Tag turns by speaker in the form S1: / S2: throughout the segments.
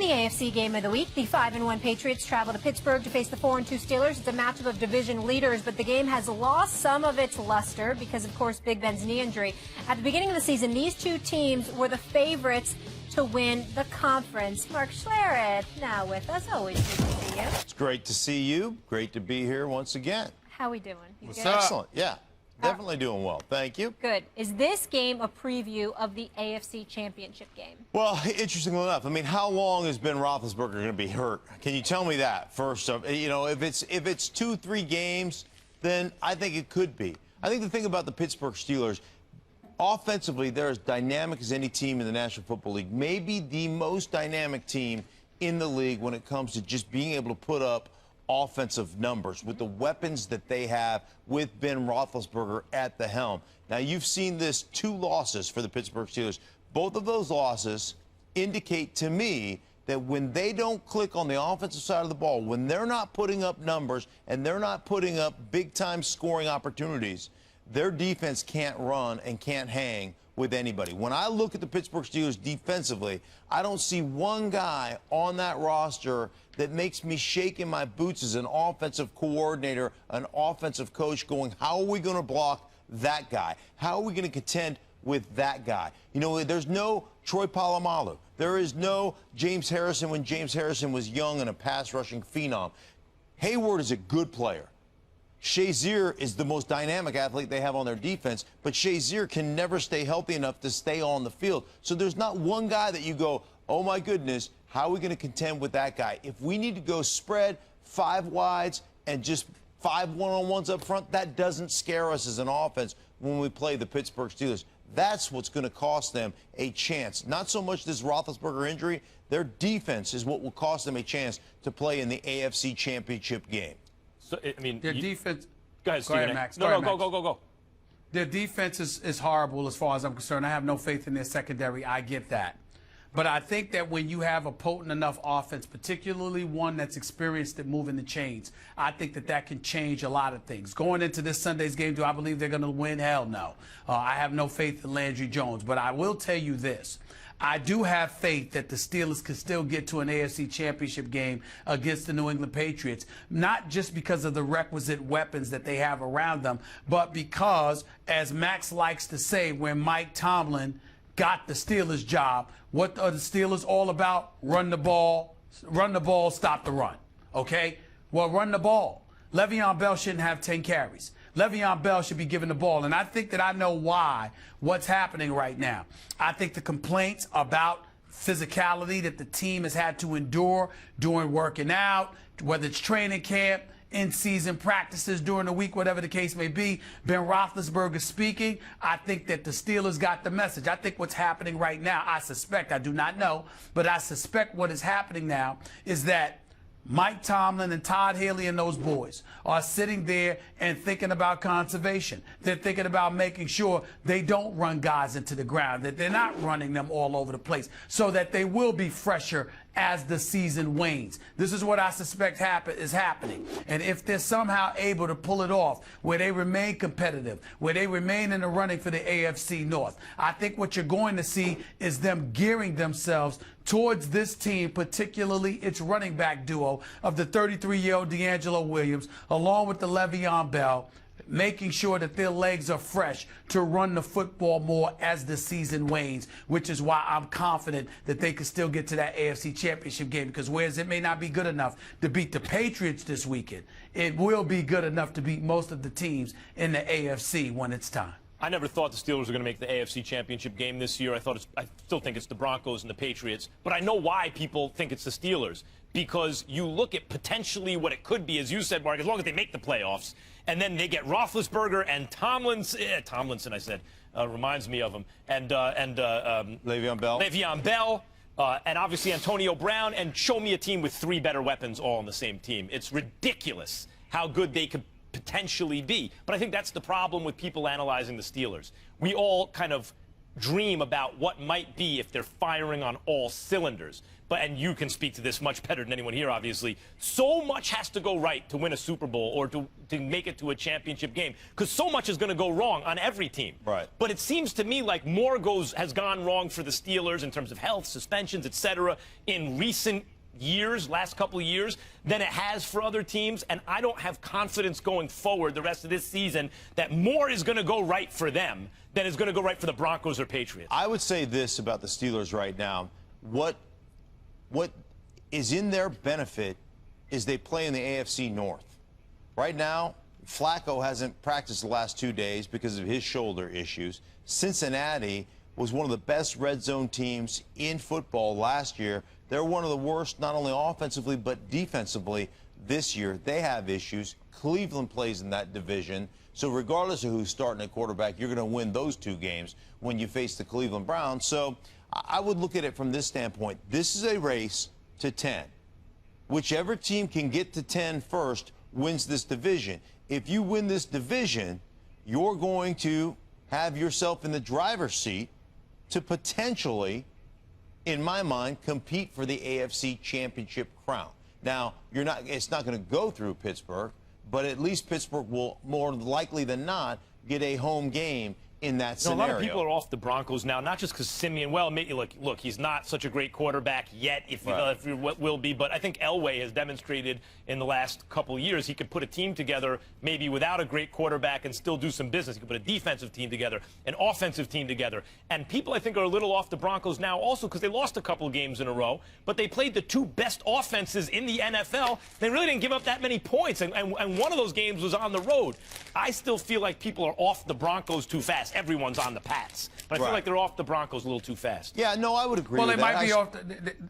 S1: the AFC game of the week, the 5-1 Patriots travel to Pittsburgh to face the 4-2 Steelers. It's a matchup of division leaders, but the game has lost some of its luster because, of course, Big Ben's knee injury. At the beginning of the season, these two teams were the favorites to win the conference. Mark Schlereth now with us. Always good to see you.
S2: It's great to see you. Great to be here once again.
S1: How we doing? You
S2: What's
S1: good?
S2: Excellent. Yeah. Definitely doing well. Thank you.
S1: Good. Is this game a preview of the AFC Championship game?
S2: Well, interestingly enough, I mean, how long has Ben Roethlisberger going to be hurt? Can you tell me that first? You know, if it's 2-3 games, then I think it could be. I think the thing about the Pittsburgh Steelers, offensively, they're as dynamic as any team in the National Football League. Maybe the most dynamic team in the league when it comes to just being able to put up offensive numbers with the weapons that they have with Ben Roethlisberger at the helm. Now, you've seen this 2 losses for the Pittsburgh Steelers. Both of those losses indicate to me that when they don't click on the offensive side of the ball, when they're not putting up numbers and they're not putting up big-time scoring opportunities, their defense can't run and can't hang with anybody. When I look at the Pittsburgh Steelers defensively, I don't see one guy on that roster that makes me shake in my boots as an offensive coordinator, an offensive coach going, how are we going to block that guy? How are we going to contend with that guy? You know, there's no Troy Polamalu. There is no James Harrison when James Harrison was young and a pass-rushing phenom. Hayward is a good player. Shazier is the most dynamic athlete they have on their defense, but Shazier can never stay healthy enough to stay on the field. So there's not one guy that you go, oh, my goodness, how are we going to contend with that guy? If we need to go spread 5 wides and just 5 one-on-ones up front, that doesn't scare us as an offense when we play the Pittsburgh Steelers. That's what's going to cost them a chance. Not so much this Roethlisberger injury. Their defense is what will cost them a chance to play in the AFC Championship game.
S3: So, I mean,
S4: their defense.
S3: Go ahead, Stephen.
S4: Max.
S3: Go.
S4: Their defense is horrible as far as I'm concerned. I have no faith in their secondary. I get that. But I think that when you have a potent enough offense, particularly one that's experienced at moving the chains, I think that can change a lot of things. Going into this Sunday's game, do I believe they're going to win? Hell no. I have no faith in Landry Jones. But I will tell you this. I do have faith that the Steelers can still get to an AFC Championship game against the New England Patriots, not just because of the requisite weapons that they have around them, but because, as Max likes to say, when Mike Tomlin got the Steelers job, what are the Steelers all about? Run the ball, stop the run. Okay? Well, run the ball. Le'Veon Bell shouldn't have 10 carries. Le'Veon Bell should be given the ball. And I think that I know why, what's happening right now. I think the complaints about physicality that the team has had to endure during working out, whether it's training camp, in-season practices during the week, whatever the case may be, Ben Roethlisberger speaking, I think that the Steelers got the message. I think what's happening right now, I suspect, I do not know, but I suspect what is happening now is that Mike Tomlin and Todd Haley and those boys are sitting there and thinking about conservation. They're thinking about making sure they don't run guys into the ground, that they're not running them all over the place, so that they will be fresher as the season wanes. This is what I suspect is happening. And if they're somehow able to pull it off, where they remain competitive, where they remain in the running for the AFC North, I think what you're going to see is them gearing themselves towards this team, particularly its running back duo of the 33-year-old D'Angelo Williams, along with the Le'Veon Bell, making sure that their legs are fresh to run the football more as the season wanes, which is why I'm confident that they can still get to that AFC Championship game, because whereas it may not be good enough to beat the Patriots this weekend, it will be good enough to beat most of the teams in the AFC when it's time.
S3: I never thought the Steelers were going to make the AFC Championship game this year. I still think it's the Broncos and the Patriots. But I know why people think it's the Steelers. Because you look at potentially what it could be, as you said, Mark, as long as they make the playoffs, and then they get Roethlisberger and Tomlinson, I said, reminds me of him, and
S2: Le'Veon Bell.
S3: Le'Veon Bell. And obviously Antonio Brown, and show me a team with 3 better weapons all on the same team. It's ridiculous how good they could potentially be. But I think that's the problem with people analyzing the Steelers. We all kind of dream about what might be if they're firing on all cylinders. And you can speak to this much better than anyone here, obviously. So much has to go right to win a Super Bowl or to make it to a championship game, because so much is going to go wrong on every team.
S2: Right.
S3: But it seems to me like more has gone wrong for the Steelers in terms of health, suspensions, etc. in recent years, last couple of years, than it has for other teams. And I don't have confidence going forward the rest of this season that more is going to go right for them than is going to go right for the Broncos or Patriots.
S2: I would say this about the Steelers right now. What is in their benefit is they play in the AFC North. Right now, Flacco hasn't practiced the last 2 days because of his shoulder issues. Cincinnati was one of the best red zone teams in football last year. They're one of the worst, not only offensively, but defensively this year. They have issues. Cleveland plays in that division. So regardless of who's starting at quarterback, you're going to win those 2 games when you face the Cleveland Browns. So I would look at it from this standpoint. This is a race to 10. Whichever team can get to 10 first wins this division. If you win this division, you're going to have yourself in the driver's seat to potentially, in my mind, compete for the AFC Championship crown. Now, it's not going to go through Pittsburgh, but at least Pittsburgh will, more likely than not, get a home game in that scenario.
S3: A lot of people are off the Broncos now, not just because Simeon, well, look, he's not such a great quarterback yet, if he will be, but I think Elway has demonstrated in the last couple of years he could put a team together maybe without a great quarterback and still do some business. He could put a defensive team together, an offensive team together. And people, I think, are a little off the Broncos now also because they lost a couple of games in a row, but they played the 2 best offenses in the NFL. They really didn't give up that many points, and one of those games was on the road. I still feel like people are off the Broncos too fast. Everyone's on the Pats, but I feel like they're off the Broncos a little too fast.
S2: Yeah, no, I would agree.
S4: Well,
S2: with
S4: they
S2: that.
S4: might be off.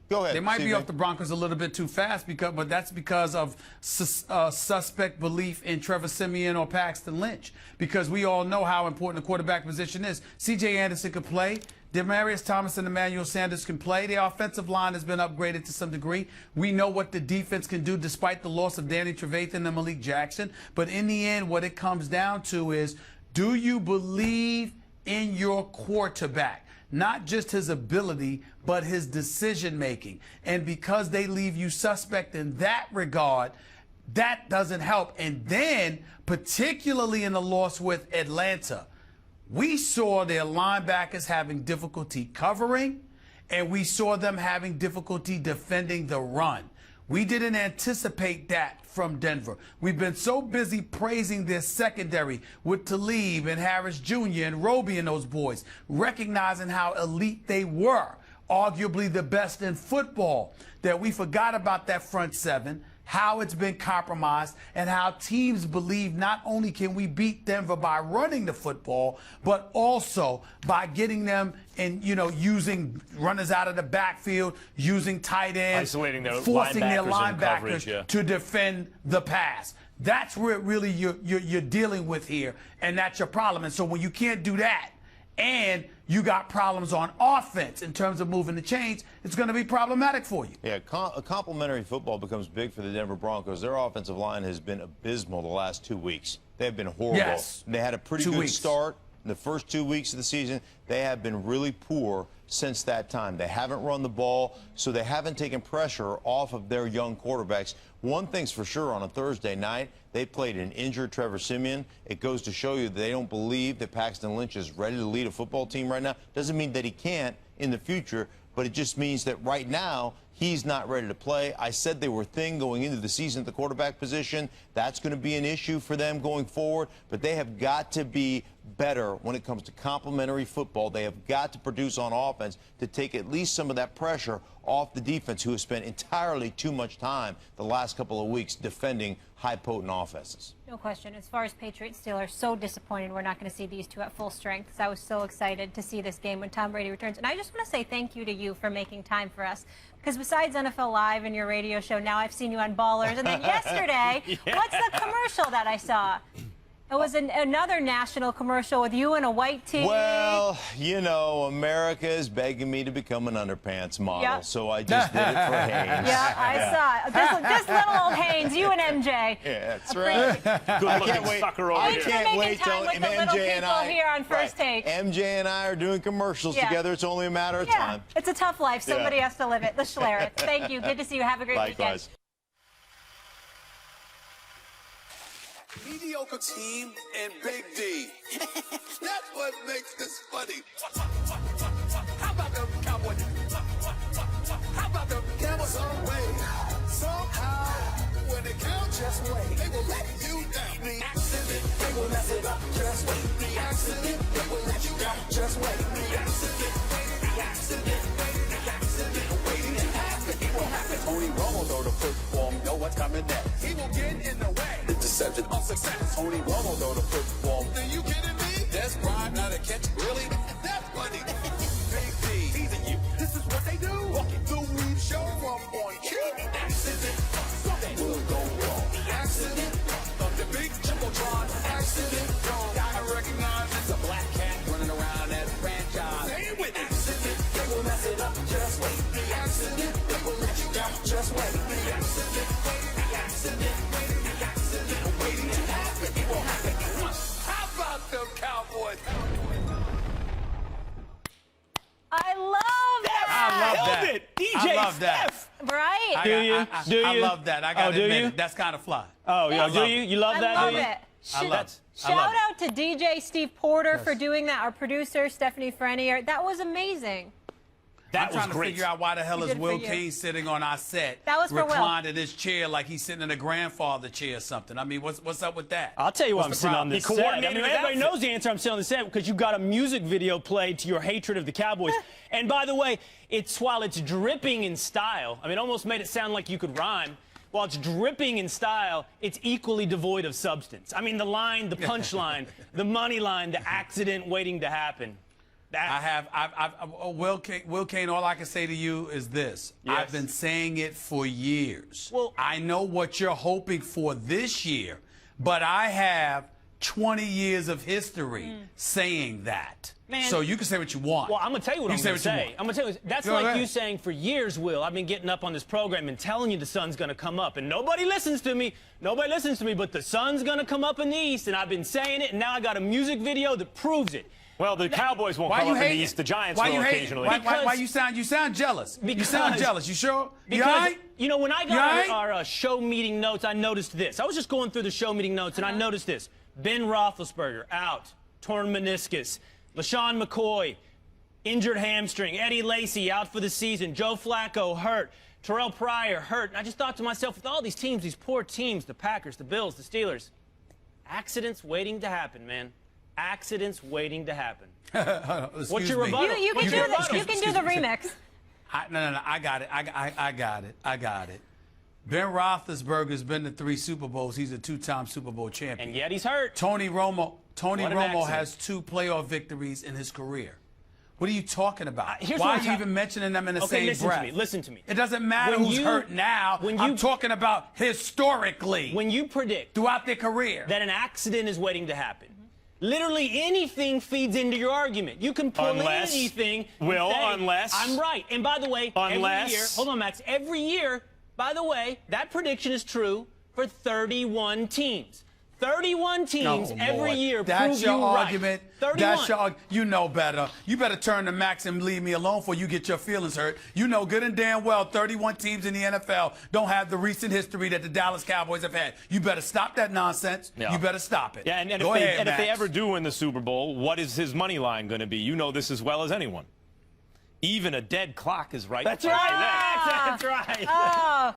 S2: Go ahead.
S4: They might be off the Broncos a little bit too fast but that's because of suspect belief in Trevor Simeon or Paxton Lynch. Because we all know how important the quarterback position is. C.J. Anderson could play. Demaryius Thomas and Emmanuel Sanders can play. The offensive line has been upgraded to some degree. We know what the defense can do despite the loss of Danny Trevathan and Malik Jackson. But in the end, what it comes down to is, do you believe in your quarterback? Not just his ability, but his decision-making. And because they leave you suspect in that regard, that doesn't help. And then, particularly in the loss with Atlanta, we saw their linebackers having difficulty covering, and we saw them having difficulty defending the run. We didn't anticipate that from Denver. We've been so busy praising their secondary with Talib and Harris Jr. and Roby and those boys, recognizing how elite they were, arguably the best in football, that we forgot about that front 7, how it's been compromised, and how teams believe not only can we beat Denver by running the football, but also by getting them and, using runners out of the backfield, using tight ends,
S3: isolating their
S2: forcing their
S3: linebackers
S4: to defend the pass. That's where really you're dealing with here, and that's your problem. And so when you can't do that, and you got problems on offense in terms of moving the chains, it's going to be problematic for you.
S2: Yeah, complementary football becomes big for the Denver Broncos. Their offensive line has been abysmal the last 2 weeks. They have been horrible.
S4: Yes.
S2: They had a pretty good start in the first 2 weeks of the season. They have been really poor since that time. They haven't run the ball, so they haven't taken pressure off of their young quarterbacks. One thing's for sure, on a Thursday night, they played an injured Trevor Simeon. It goes to show you that they don't believe that Paxton Lynch is ready to lead a football team right now. Doesn't mean that he can't in the future, but it just means that right now he's not ready to play. I said they were thin going into the season at the quarterback position. That's going to be an issue for them going forward, but they have got to be better when it comes to complementary football. They have got to produce on offense to take at least some of that pressure off the defense, who has spent entirely too much time the last couple of weeks defending high-potent offenses.
S1: No question. As far as Patriots Steelers, so disappointed we're not going to see these two at full strength, because I was so excited to see this game when Tom Brady returns. And I just want to say thank you to you for making time for us, because besides NFL Live and your radio show, now I've seen you on Ballers. And then yesterday, what's the commercial that I saw? It was another national commercial with you in a white tee.
S2: Well, you know, America is begging me to become an underpants model,
S1: Yep.
S2: so I just did it for Haynes.
S1: Yeah, I saw it. This little old Haynes, you and MJ.
S2: Yeah, that's right.
S3: Good-looking sucker over
S2: I
S3: here.
S2: can't wait till
S1: with the little
S2: MJ and
S1: people
S2: I
S1: here on First Take.
S2: MJ and I are doing commercials together. It's only a matter of time.
S1: It's a tough life. Somebody has to live it. The Schlereth. Thank you. Good to see you. Have a great
S2: Likewise.
S1: weekend.
S5: Mediocre team and Big D. That's what makes this funny. How about them Cowboys? How about them Cowboys? Some way, somehow, when they count, just wait. They will let you down. The accident, they will mess it up. Just wait. The accident, they will let you down. Just wait. The accident, the accident, the accident, waiting to happen. It will happen. Tony Romo throw the football, know what's coming next. He will get in the way. Interception of success. Tony Romo throw the football. Are you kidding me? That's pride, not a catch. Really? That's funny. Big D, teasing you. This is what they do. The weed show up on cue. Accident, something will go wrong. Accident of the big jumbotron. Accident, gotta recognize it's a black cat running around that franchise. Say it with accident, they will mess it up. Just wait. The accident, they will let you down. Just wait. The accident, the accident, the accident, waiting to happen. It will happen. How about them Cowboys?
S1: I love that.
S4: I love
S3: Killed
S4: that.
S3: it. DJ
S4: I love that.
S3: Steph.
S1: Right?
S3: Do you?
S4: I love that. I got to
S3: do
S4: admit
S3: you?
S4: it. That's kind of fly.
S3: Oh, yeah.
S4: I
S3: Do
S4: love
S3: you?
S4: it.
S3: You love
S1: I
S3: that?
S1: love
S3: do you?
S1: it.
S4: I love it.
S1: Shout out to DJ Steve Porter for doing that. Our producer, Stephanie Frenier. That was amazing.
S3: That
S4: I'm trying
S3: was
S4: to
S3: great.
S4: figure out why the hell
S1: He
S4: is
S1: did for
S4: Will
S1: you.
S4: Kane sitting on our set,
S1: That was for Will.
S4: reclined in his chair like he's sitting in a grandfather chair or something. I mean, what's up with that?
S6: I'll tell you why I'm
S4: What's the
S6: sitting on
S4: problem?
S6: this
S3: He
S6: set. I
S3: coordinated
S6: mean,
S3: his
S6: everybody
S3: outfit.
S6: knows the answer. I'm sitting on the set because you got a music video played to your hatred of the Cowboys. And by the way, while it's dripping in style, I mean, it almost made it sound like you could rhyme. While it's dripping in style, it's equally devoid of substance. I mean, the line, the punchline, the money line, the accident waiting to happen.
S4: Will Kane, all I can say to you is this.
S6: Yes.
S4: I've been saying it for years.
S6: Well,
S4: I know what you're hoping for this year, but I have 20 years of history saying that.
S6: Man.
S4: So you can say what you want.
S6: Well, I'm going to tell you what I'm going to say. I'm going to tell you, that's
S4: Go
S6: like
S4: ahead.
S6: you saying for years, Will, I've been getting up on this program and telling you the sun's going to come up. And nobody listens to me. Nobody listens to me, but the sun's going to come up in the east. And I've been saying it, and now I got a music video that proves it.
S3: Well, the Cowboys won't
S4: Why
S3: come
S4: you
S3: up in the
S4: hating?
S3: East. The Giants
S4: Why
S3: will
S4: you hating?
S3: occasionally.
S4: Why you sound jealous? You sound
S6: Because-
S4: jealous. You sure? You
S6: Because,
S4: all right?
S6: you know, when I
S4: You
S6: got
S4: all right?
S6: our show meeting notes, I noticed this. I was just going through the show meeting notes, and I noticed this. Ben Roethlisberger, out. Torn meniscus. LaShawn McCoy, injured hamstring. Eddie Lacy, out for the season. Joe Flacco, hurt. Terrell Pryor, hurt. And I just thought to myself, with all these teams, these poor teams, the Packers, the Bills, the Steelers, accidents waiting to happen, man. Accidents waiting to happen.
S4: What's
S6: your rebuttal?
S1: You can
S6: What's
S1: do
S6: your
S1: the,
S6: rebuttal?
S1: you can do the remix.
S4: No. I got it. I got it. Ben Roethlisberger's been to 3 Super Bowls. He's a 2-time Super Bowl champion.
S6: And yet he's hurt.
S4: Tony Romo
S6: What an accident.
S4: has 2 playoff victories in his career. What are you talking about?
S6: Here's
S4: Why
S6: what
S4: are you
S6: I'm
S4: even mentioning them in the
S6: Okay,
S4: same
S6: listen
S4: breath?
S6: to me. Listen to me.
S4: It doesn't matter
S6: When
S4: who's
S6: you-
S4: hurt now.
S6: when
S4: I'm
S6: you-
S4: talking about historically
S6: When you predict
S4: throughout their career.
S6: that an accident is waiting to happen, literally anything feeds into your argument. You can pull
S3: Unless-
S6: anything. and
S3: Will,
S6: say,
S3: unless-
S6: I'm right. And by the way,
S3: Unless-
S6: every year, hold on, Max, every year, by the way, that prediction is true for 31 teams. 31 teams every
S4: Lord.
S6: year
S4: That's
S6: prove
S4: your
S6: you right.
S4: argument.
S6: 31.
S4: That's your you know better. You better turn to Max and leave me alone before you get your feelings hurt. You know good and damn well 31 teams in the NFL don't have the recent history that the Dallas Cowboys have had. You better stop that nonsense.
S3: Yeah.
S4: You better stop it.
S3: Yeah, and,
S4: Go
S3: if,
S4: ahead,
S3: they, and if they
S4: Max.
S3: ever do win the Super Bowl, what is his money line going to be? You know this as well as anyone. Even a dead clock is right.
S6: That's right, Max. That's right.
S1: Oh.